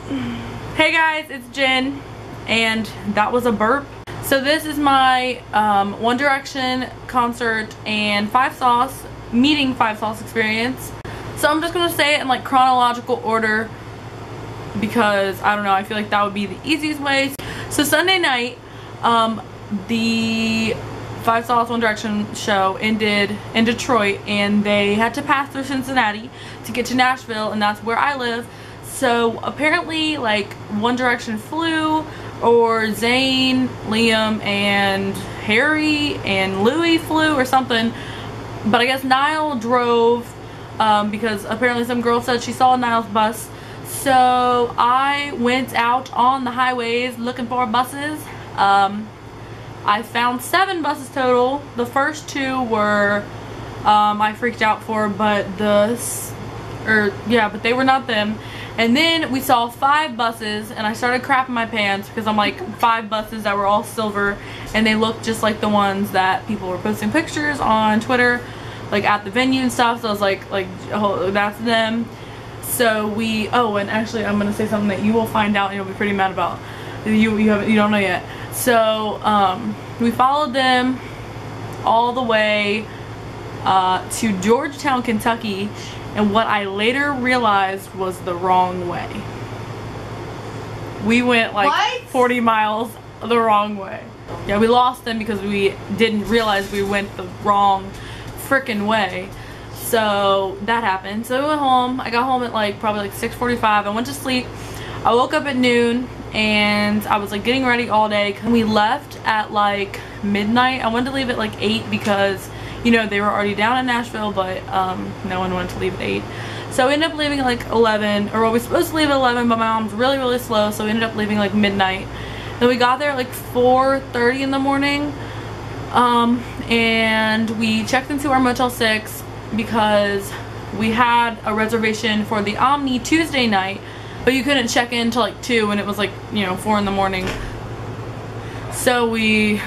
Hey guys, it's Jen, and that was a burp. So this is my One Direction concert and Five Sauce, meeting Five Sauce experience. So I'm just going to say it in like chronological order because, I don't know, I feel like that would be the easiest way. So Sunday night, the Five Sauce One Direction show ended in Detroit, and they had to pass through Cincinnati to get to Nashville, and that's where I live. So apparently like One Direction flew, or Zayn, Liam, and Harry and Louis flew or something, but I guess Niall drove because apparently some girl said she saw Niall's bus. So I went out on the highways looking for buses. I found 7 buses total. The first 2 were I freaked out for, but but they were not them. And then we saw 5 buses, and I started crapping my pants because I'm like, 5 buses that were all silver, and they looked just like the ones that people were posting pictures on Twitter, like at the venue and stuff. So I was like, oh, that's them. So we, oh, and actually I'm gonna say something that you will find out and you'll be pretty mad about. You don't know yet. So we followed them all the way to Georgetown, Kentucky, and what I later realized was the wrong way. We went like 40 miles the wrong way. Yeah, we lost them because we didn't realize we went the wrong frickin' way. So that happened. So we went home. I got home at like probably like 6:45. I went to sleep. I woke up at noon, and I was like getting ready all day. We left at like midnight. I wanted to leave at like 8 because, you know, they were already down in Nashville, but no one wanted to leave at 8. So we ended up leaving at like 11, or we were supposed to leave at 11, but my mom's really slow, so we ended up leaving like midnight. Then we got there at like 4:30 in the morning, and we checked into our Motel 6 because we had a reservation for the Omni Tuesday night, but you couldn't check in till like 2, and it was like, you know, 4 in the morning. So we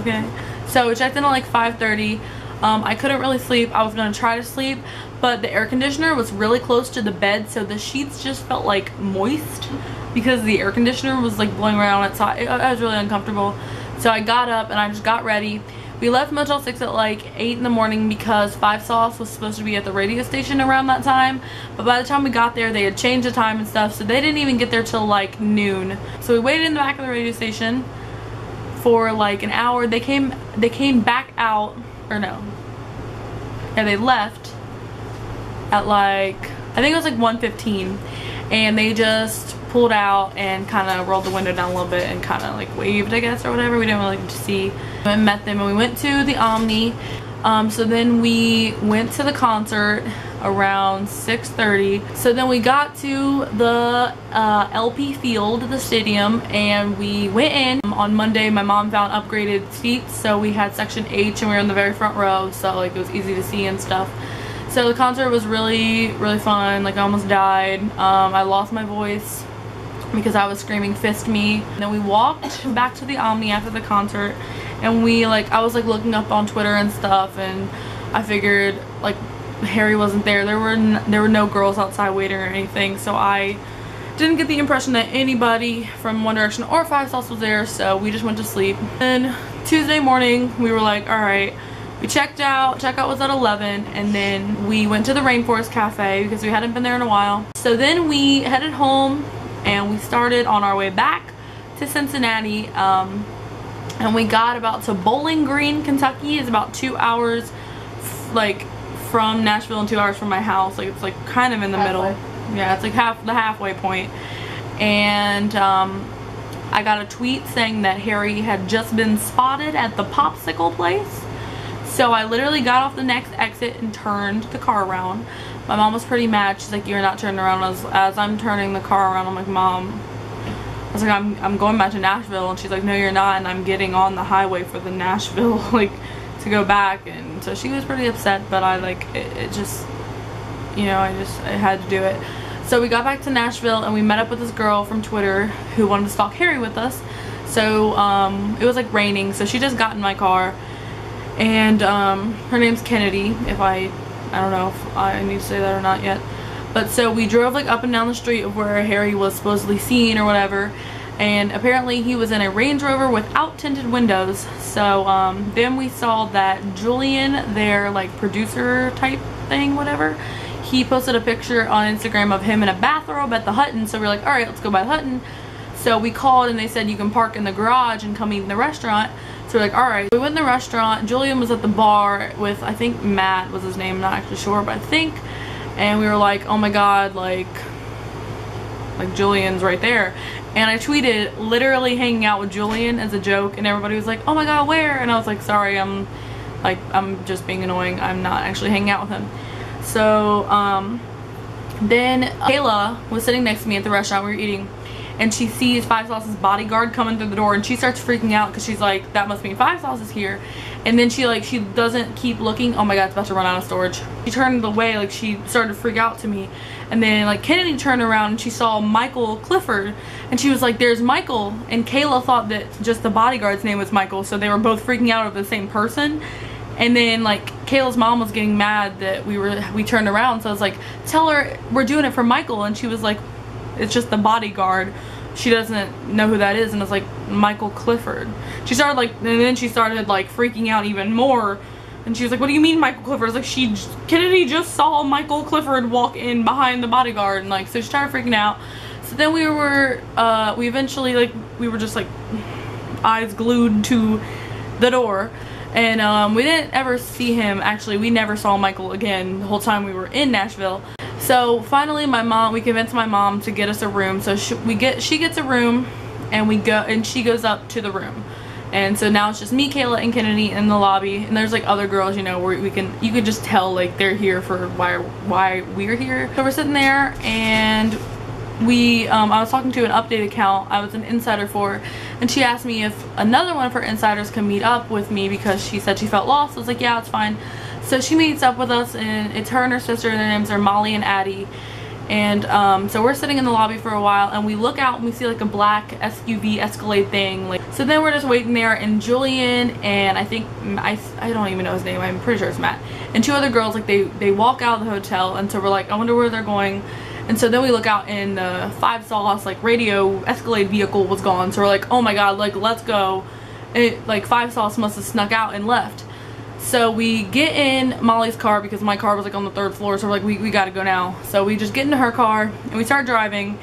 checked in at like 5:30. I couldn't really sleep. I was gonna try to sleep, but the air conditioner was really close to the bed, so the sheets just felt like moist because the air conditioner was like blowing around outside. I was really uncomfortable. So I got up and I just got ready. We left Motel 6 at like 8 in the morning because Five Sauce was supposed to be at the radio station around that time, but by the time we got there they had changed the time and stuff, so they didn't even get there till like noon. So we waited in the back of the radio station for like an hour. They came back out, or no, yeah, they left at like, I think it was like 1:15, and they just pulled out and kind of rolled the window down a little bit and kind of like waved, I guess, or whatever. We didn't really get to see. I met them and we went to the Omni. So then we went to the concert around 6:30. So then we got to the LP Field, the stadium, and we went in. On Monday my mom found upgraded seats, so we had section H and we were in the very front row, so like it was easy to see and stuff. So the concert was really fun. Like I almost died. I lost my voice because I was screaming "Fist me." And then we walked back to the Omni after the concert, and I was like looking up on Twitter and stuff, and I figured like Harry wasn't there. There were no girls outside waiting or anything, so I didn't get the impression that anybody from One Direction or Five Sauce was there, so we just went to sleep. Then Tuesday morning we were like, alright, we checked out. Checkout was at 11, and then we went to the Rainforest Cafe because we hadn't been there in a while. So then we headed home and we started on our way back to Cincinnati, and we got about to Bowling Green, Kentucky. It's about 2 hours like from Nashville and 2 hours from my house. Like it's like kind of in the middle. Yeah, it's like the halfway point. And I got a tweet saying that Harry had just been spotted at the popsicle place. So I literally got off the next exit and turned the car around. My mom was pretty mad. She's like, "You're not turning around." As I'm turning the car around, I'm like, "Mom," I was like, I'm going back to Nashville. And she's like, "No, you're not." And I'm getting on the highway for the Nashville, like, to go back. And so she was pretty upset, but I like, it just, you know, I had to do it. So we got back to Nashville and we met up with this girl from Twitter who wanted to stalk Harry with us. So it was like raining, so she just got in my car, and her name's Kennedy, if I don't know if I need to say that or not yet. But so we drove like up and down the street of where Harry was supposedly seen or whatever, and apparently he was in a Range Rover without tinted windows. So then we saw that Julian, their like producer type thing, whatever, he posted a picture on Instagram of him in a bathrobe at the Hutton. So we're like, alright, let's go by the Hutton. So we called and they said you can park in the garage and come eat in the restaurant. So we're like, alright. We went in the restaurant. Julian was at the bar with, I think Matt was his name, I'm not actually sure, but I think. And we were like, oh my god, like Julian's right there. And I tweeted literally hanging out with Julian as a joke, and everybody was like, oh my god, where? And I was like, sorry, I'm just being annoying, I'm not actually hanging out with him. So then Kayla was sitting next to me at the restaurant we were eating, and she sees Five Sauce's bodyguard coming through the door, and she starts freaking out because she's like, that must mean Five Sauce is here. And then she doesn't keep looking. Oh my god, it's about to run out of storage. She turned away, like she started to freak out to me. And then like Kennedy turned around and she saw Michael Clifford, and she was like, there's Michael. And Kayla thought that just the bodyguard's name was Michael, so they were both freaking out over the same person. And then like Kayla's mom was getting mad that we turned around, so I was like, tell her we're doing it for Michael. And she was like, it's just the bodyguard, she doesn't know who that is. And it's like, Michael Clifford. She started like, and then she started like freaking out even more, and she was like, what do you mean Michael Clifford? I was like, Kennedy just saw Michael Clifford walk in behind the bodyguard. And like, so she started freaking out. So then we eventually like, we were just like eyes glued to the door. And we didn't ever see him. Actually, we never saw Michael again the whole time we were in Nashville. So finally we convinced my mom to get us a room. So she gets a room, and she goes up to the room. And so now it's just me, Kayla, and Kennedy in the lobby. And there's like other girls, you know, where you could just tell like they're here for why we're here. So we're sitting there, and I was talking to an update account I was an insider for, and she asked me if another one of her insiders could meet up with me because she said she felt lost. I was like, yeah, it's fine. So she meets up with us, and it's her and her sister, and their names are Molly and Addie. And so we're sitting in the lobby for a while, and we look out and we see like a black SUV Escalade thing. Like, so then we're just waiting there, and Julian and I think I don't even know his name, I'm pretty sure it's Matt, and two other girls, like they walk out of the hotel. And so we're like, I wonder where they're going. And so then we look out, and the Five Sauce like radio Escalade vehicle was gone. So we're like, oh my god, like let's go. Like Five Sauce must have snuck out and left. So we get in Molly's car because my car was like on the 3rd floor, so we're like, we gotta go now. So we just get into her car and we start driving,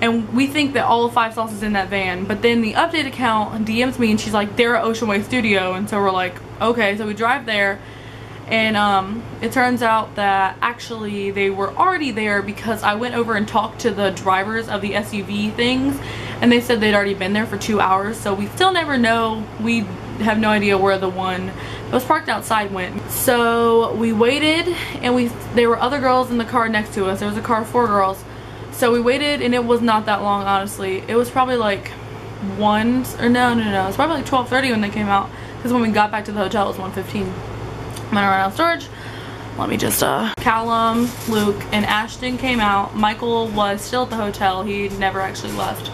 and we think that all of Five Sauce is in that van. But then the update account DMs me and she's like, they're at Ocean Way Studio. And so we're like, okay. So we drive there, and it turns out that actually they were already there because I went over and talked to the drivers of the SUV things, and they said they'd already been there for 2 hours. So we still never know. We have no idea where the one that was parked outside went. So we waited, and there were other girls in the car next to us. There was a car of 4 girls. So we waited, and it was not that long, honestly. It was probably like it was probably like 12:30 when they came out, because when we got back to the hotel it was 1:15. I'm gonna run out of storage. Let me just Callum, Luke, and Ashton came out. Michael was still at the hotel. He never actually left,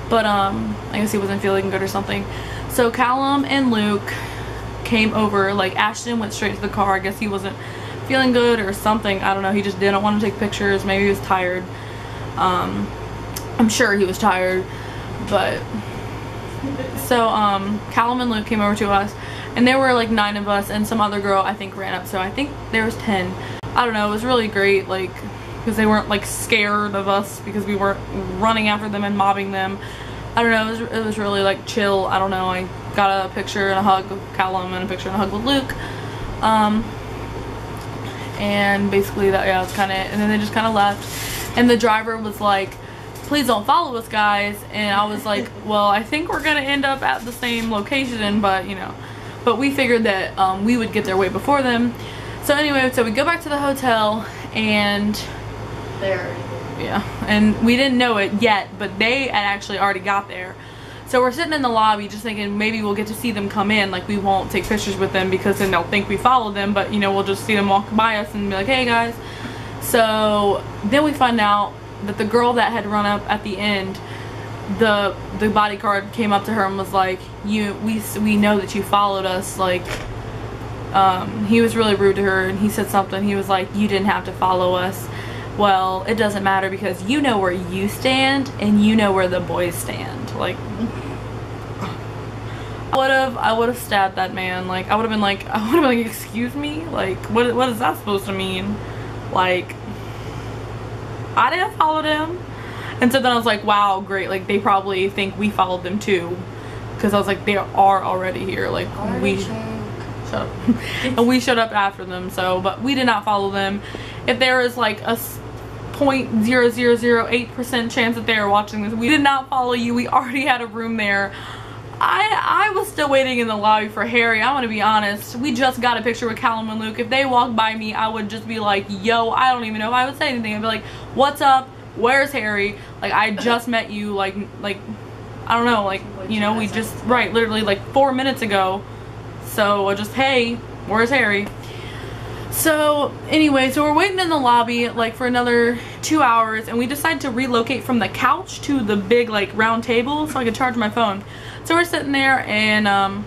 but I guess he wasn't feeling good or something. So Callum and Luke came over. Like, Ashton went straight to the car. I guess he wasn't feeling good or something, I don't know. He just didn't want to take pictures. Maybe he was tired. I'm sure he was tired. But so Callum and Luke came over to us, and there were like 9 of us, and some other girl I think ran up, so I think there was 10. I don't know. It was really great, like, because they weren't like scared of us because we weren't running after them and mobbing them. I don't know, it was really like chill. I don't know. I got a picture and a hug with Callum and a picture and a hug with Luke. And basically that, yeah, that's kind of it. And then they just kind of left, and the driver was like, please don't follow us, guys. And I was like, well, I think we're gonna end up at the same location, but you know, but we figured that we would get there way before them. So anyway, so we go back to the hotel, and yeah, and we didn't know it yet, but they had actually already got there. So we're sitting in the lobby just thinking maybe we'll get to see them come in. Like, we won't take pictures with them because then they'll think we followed them, but you know, we'll just see them walk by us and be like, hey guys. So then we find out that the girl that had run up at the end, the bodyguard came up to her and was like, we know that you followed us. Like, he was really rude to her, and he said something. He was like, you didn't have to follow us. well, it doesn't matter because you know where you stand and you know where the boys stand. Like, I would have stabbed that man. Like, I would have been like, excuse me? Like, what is that supposed to mean? Like, I didn't follow them. And so then I was like, wow, great. Like, they probably think we followed them too. Because I was like, they are already here. Like, we shut up. And we showed up after them. So, but we did not follow them. If there is like a 0.0008% chance that they are watching this, we did not follow you. We already had a room there. I was still waiting in the lobby for Harry. I'm gonna be honest. We just got a picture with Callum and Luke. If they walked by me, I would just be like, yo, I don't even know if I would say anything. I'd be like, what's up? Where's Harry? Like, I just met you. Like I don't know. Like, you know, we just, right, literally like 4 minutes ago. So just, hey, where's Harry? So anyway, so we're waiting in the lobby like for another 2 hours, and we decided to relocate from the couch to the big like round table so I could charge my phone. So we're sitting there, and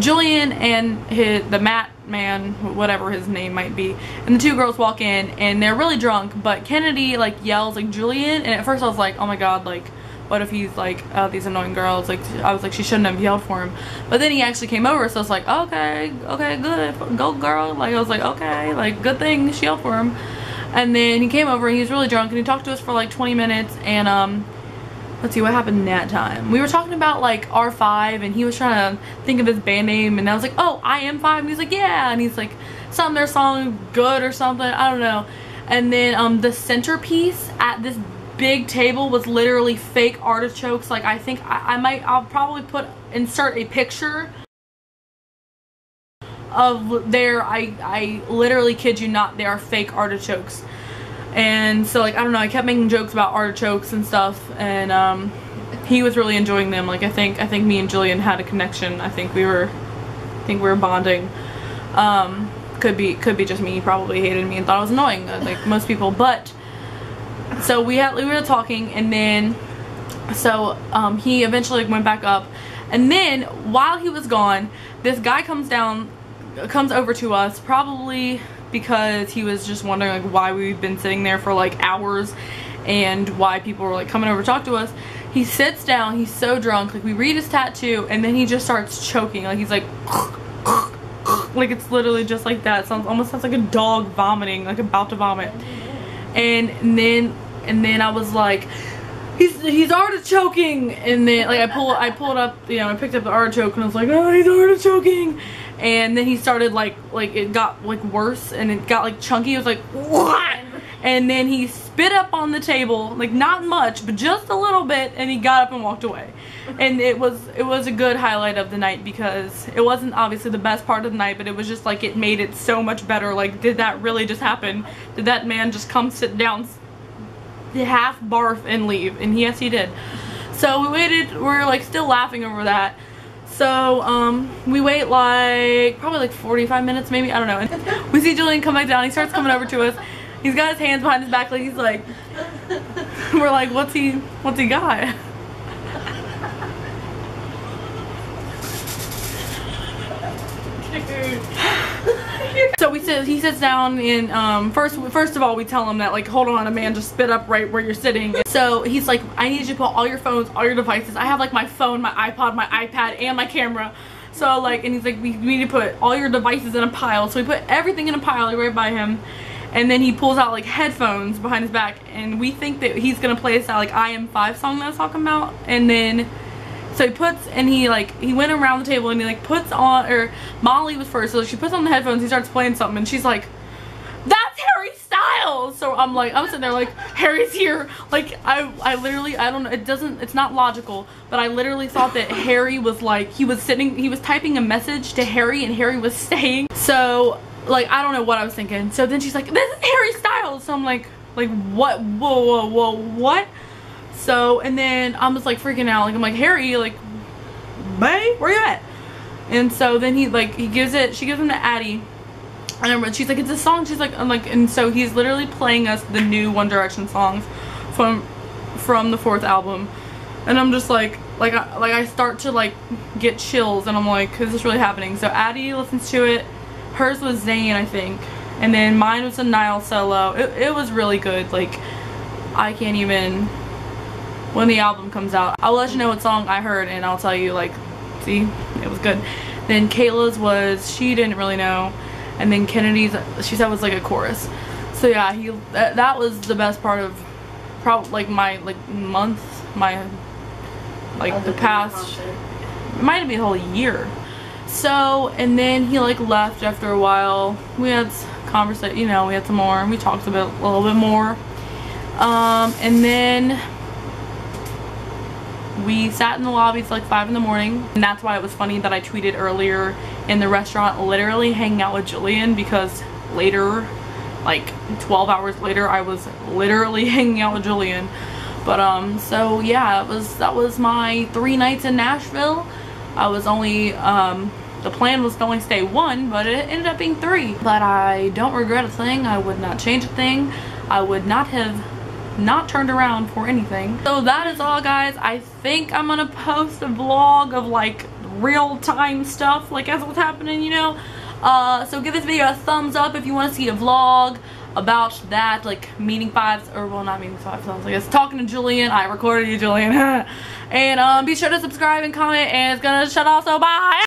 Julian and the Matt man, whatever his name might be, and the two girls walk in, and they're really drunk, but Kennedy like yells like Julian, and at first I was like, oh my god, like what if he's like, oh, these annoying girls, like I was like, she shouldn't have yelled for him. But then he actually came over, so I was like, okay, good, go girl. Like I was like, okay, like good thing she yelled for him. And then he came over, and he was really drunk, and he talked to us for like 20 minutes, and let's see what happened in that time. We were talking about like R5, and he was trying to think of his band name, and I was like, oh, I Am 5, and he's like, yeah, and he's like, something their song good or something, I don't know. And then the centerpiece at this big table was literally fake artichokes. Like I think I'll probably insert a picture of their, I literally kid you not, they are fake artichokes. And so like, I don't know, I kept making jokes about artichokes and stuff, and he was really enjoying them. Like I think me and Julian had a connection. I think we were bonding. Could be just me. He probably hated me and thought I was annoying, like most people. But so we were talking, and then so he eventually went back up, and then while he was gone, this guy comes over to us, probably because he was just wondering like why we've been sitting there for like hours and why people were like coming over to talk to us. He sits down, he's so drunk, like we read his tattoo, and then he just starts choking. Like he's like like it's literally just like that. Almost sounds like a dog vomiting, like about to vomit. And then I was like, he's artichoking, and then like I pulled up, you know, I picked up the artichoke, and I was like, oh, he's artichoking. And then he started like it got like worse, and it got like chunky. It was like, what? And then he spit up on the table, like not much, but just a little bit, and he got up and walked away. And it was a good highlight of the night, because it wasn't obviously the best part of the night, but it was just like, it made it so much better. Like, did that really just happen? Did that man just come sit down, half barf, and leave? And yes, he did. So we waited, we're like still laughing over that. So we wait like probably like 45 minutes maybe, I don't know, and we see Julian come back down. He starts coming over to us. He's got his hands behind his back, like he's like, we're like, what's he got? So he sits down, and first of all we tell him that like, hold on, a man just spit up right where you're sitting. So he's like, I need you to put all your phones, all your devices. I have like my phone, my iPod, my iPad, and my camera. So like, and he's like, we need to put all your devices in a pile. So we put everything in a pile like, right by him. And then he pulls out like headphones behind his back, and we think that he's gonna play us that like I Am 5 song that I was talking about. And then so he went around the table, and he like puts on, or Molly was first, so she puts on the headphones, he starts playing something, and she's like, that's Harry Styles! So I'm sitting there like, Harry's here. Like I literally, I don't know, it's not logical, but I literally thought that Harry was like, he was typing a message to Harry, and Harry was staying. So like, I don't know what I was thinking. So then she's like, this is Harry Styles. So I'm like what? Whoa, what? So, and then I was like freaking out. Like, I'm like, Harry, like, bae, where you at? And so then she gives him to Addie. And she's like, it's a song. She's like, and so he's literally playing us the new One Direction songs from the 4th album. And I'm just like I start to like get chills, and I'm like, is this really happening? So Addie listens to it. Hers was Zayn, I think. And then mine was a Nile solo. It was really good. Like, I can't even, when the album comes out, I'll let you know what song I heard and I'll tell you, like, see, it was good. Then Kayla's was, she didn't really know. And then Kennedy's, she said was like a chorus. So yeah, that was the best part of probably like my month, my like the past, it might be a whole year. So, and then he like left after a while. We had conversation, you know, we had some more and we talked a little bit more. And then we sat in the lobby till like 5 in the morning, and that's why it was funny that I tweeted earlier in the restaurant literally hanging out with Jillian, because later, like 12 hours later, I was literally hanging out with Jillian. But so yeah, that was my 3 nights in Nashville. I was only the plan was to only stay 1, but it ended up being 3. But I don't regret a thing. I would not change a thing. I would not have not turned around for anything. So that is all, guys. I think I'm gonna post a vlog of like real-time stuff, like as what's happening, you know. So give this video a thumbs up if you want to see a vlog about that, like meeting 5, or well, not meeting 5 songs, I guess, talking to Jillian. I recorded you, Jillian. And be sure to subscribe and comment, and it's gonna shut off, so bye.